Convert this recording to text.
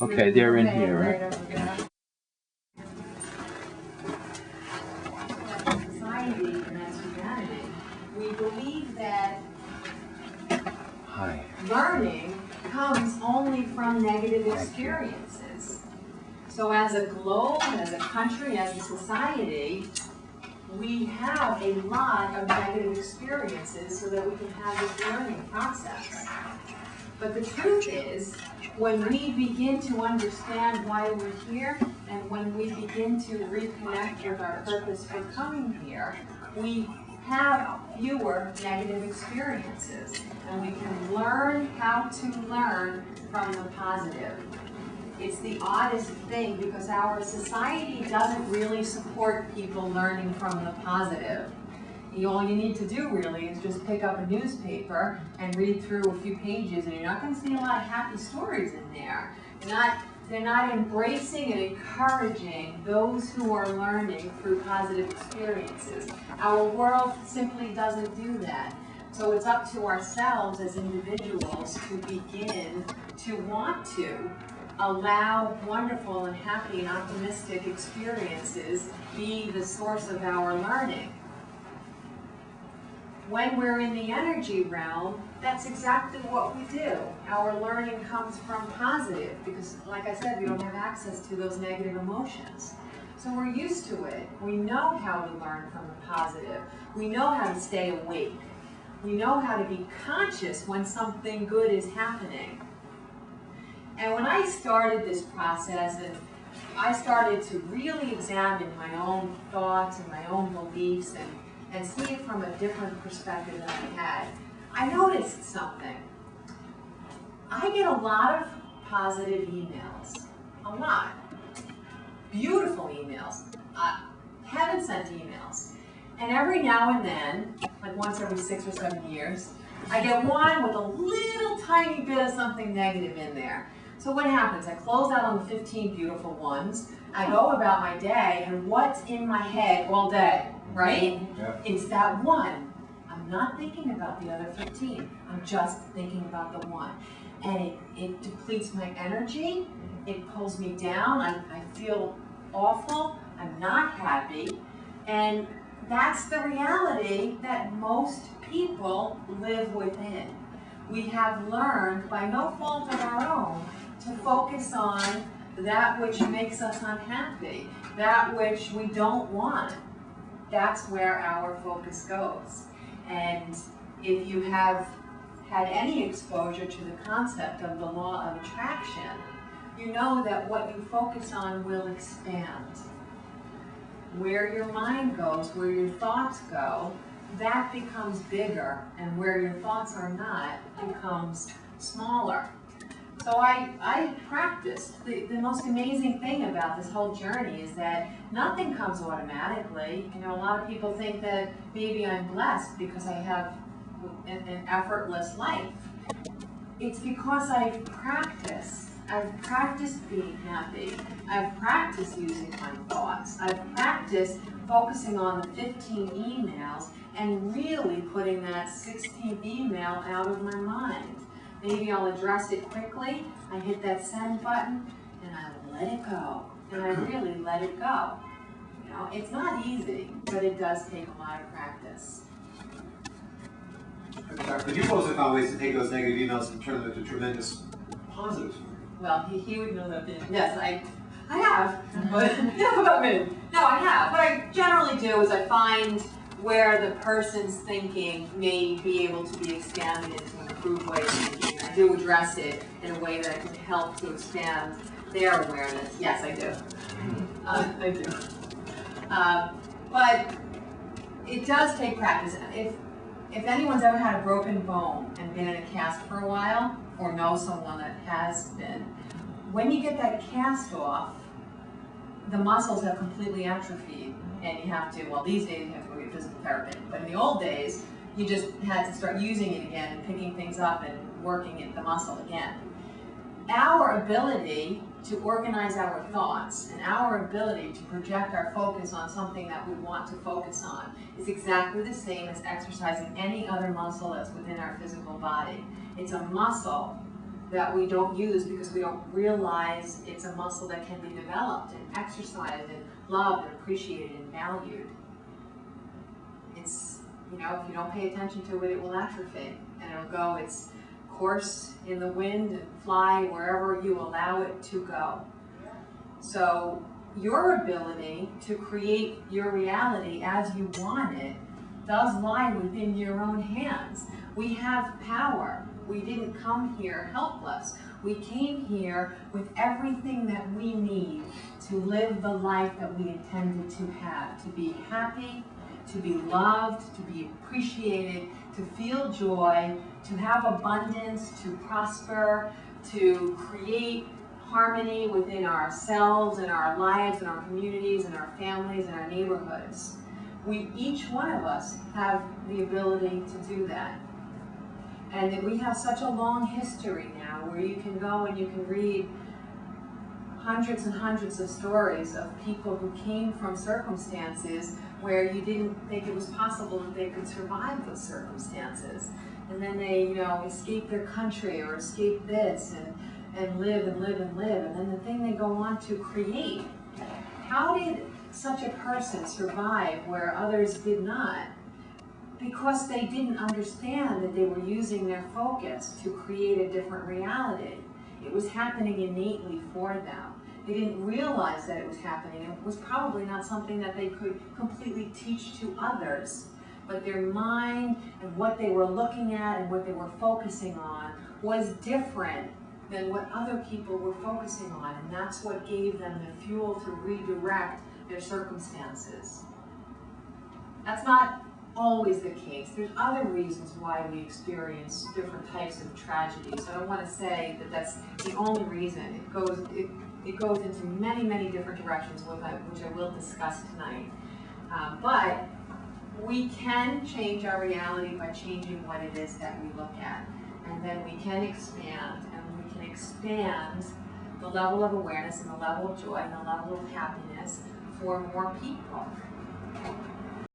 Okay, they're in here, right? Society and as humanity, we believe that learning comes only from negative experiences. So as a globe, as a country, as a society, we have a lot of negative experiences so that we can have this learning process. But the truth is, when we begin to understand why we're here, and when we begin to reconnect with our purpose for coming here, we have fewer negative experiences, and we can learn how to learn from the positive. It's the oddest thing because our society doesn't really support people learning from the positive. All you need to do really is just pick up a newspaper and read through a few pages, and you're not going to see a lot of happy stories in there. They're not embracing and encouraging those who are learning through positive experiences. Our world simply doesn't do that. So it's up to ourselves as individuals to begin to want to allow wonderful and happy and optimistic experiences be the source of our learning. When we're in the energy realm, that's exactly what we do. Our learning comes from positive because, like I said, we don't have access to those negative emotions. So we're used to it. We know how to learn from the positive. We know how to stay awake. We know how to be conscious when something good is happening. And when I started this process and I started to really examine my own thoughts and my own beliefs and see it from a different perspective than I had, I noticed something. I get a lot of positive emails, a lot. Beautiful emails, heaven-sent emails. And every now and then, like once every 6 or 7 years, I get one with a little tiny bit of something negative in there. So what happens? I close out on the 15 beautiful ones, I go about my day, and what's in my head all day? Right? Yeah. It's that one. I'm not thinking about the other 15. I'm just thinking about the one. And it depletes my energy. It pulls me down. I feel awful. I'm not happy. And that's the reality that most people live within. We have learned, by no fault of our own, to focus on that which makes us unhappy, that which we don't want. That's where our focus goes. And if you have had any exposure to the concept of the law of attraction, you know that what you focus on will expand. Where your mind goes, where your thoughts go, that becomes bigger, and where your thoughts are not becomes smaller. So I practiced. The most amazing thing about this whole journey is that nothing comes automatically. You know, a lot of people think that maybe I'm blessed because I have an effortless life. It's because I've practiced. I've practiced being happy. I've practiced using my thoughts. I've practiced focusing on the 15 emails and really putting that 16th email out of my mind. Maybe I'll address it quickly, I hit that send button, and I let it go. And I really let it go. You know, it's not easy, but it does take a lot of practice. But you've also found ways to take those negative emails and turn them into tremendous positives. Well, he would know that. Yes, I have. But no, I have. What I generally do is I find where the person's thinking may be able to be expanded into an improved way of thinking. I do address it in a way that can help to expand their awareness. Yes, I do. I do. But it does take practice. If anyone's ever had a broken bone and been in a cast for a while, or know someone that has been, when you get that cast off, the muscles have completely atrophied, and you have to, well, these days you have to go get physical therapy, but in the old days, you just had to start using it again and picking things up and working at the muscle again. Our ability to organize our thoughts and our ability to project our focus on something that we want to focus on is exactly the same as exercising any other muscle that's within our physical body. It's a muscle that we don't use because we don't realize it's a muscle that can be developed and exercised and loved and appreciated and valued. It's, you know, if you don't pay attention to it, it will atrophy and it'll go its course in the wind and fly wherever you allow it to go. So your ability to create your reality as you want it does lie within your own hands. We have power. We didn't come here helpless. We came here with everything that we need to live the life that we intended to have, to be happy, to be loved, to be appreciated, to feel joy, to have abundance, to prosper, to create harmony within ourselves and our lives and our communities and our families and our neighborhoods. We, each one of us, have the ability to do that. And that we have such a long history now where you can go and you can read hundreds and hundreds of stories of people who came from circumstances where you didn't think it was possible that they could survive those circumstances. And then they, you know, escape their country or escape this and live and live and live. And then the thing they go on to create. How did such a person survive where others did not? Because they didn't understand that they were using their focus to create a different reality. It was happening innately for them. They didn't realize that it was happening. It was probably not something that they could completely teach to others. But their mind and what they were looking at and what they were focusing on was different than what other people were focusing on. And that's what gave them the fuel to redirect their circumstances. That's not always the case. There's other reasons why we experience different types of tragedies. I don't want to say that that's the only reason. It goes into many, many different directions, which I will discuss tonight. But we can change our reality by changing what it is that we look at. And then we can expand, and we can expand the level of awareness and the level of joy and the level of happiness for more people.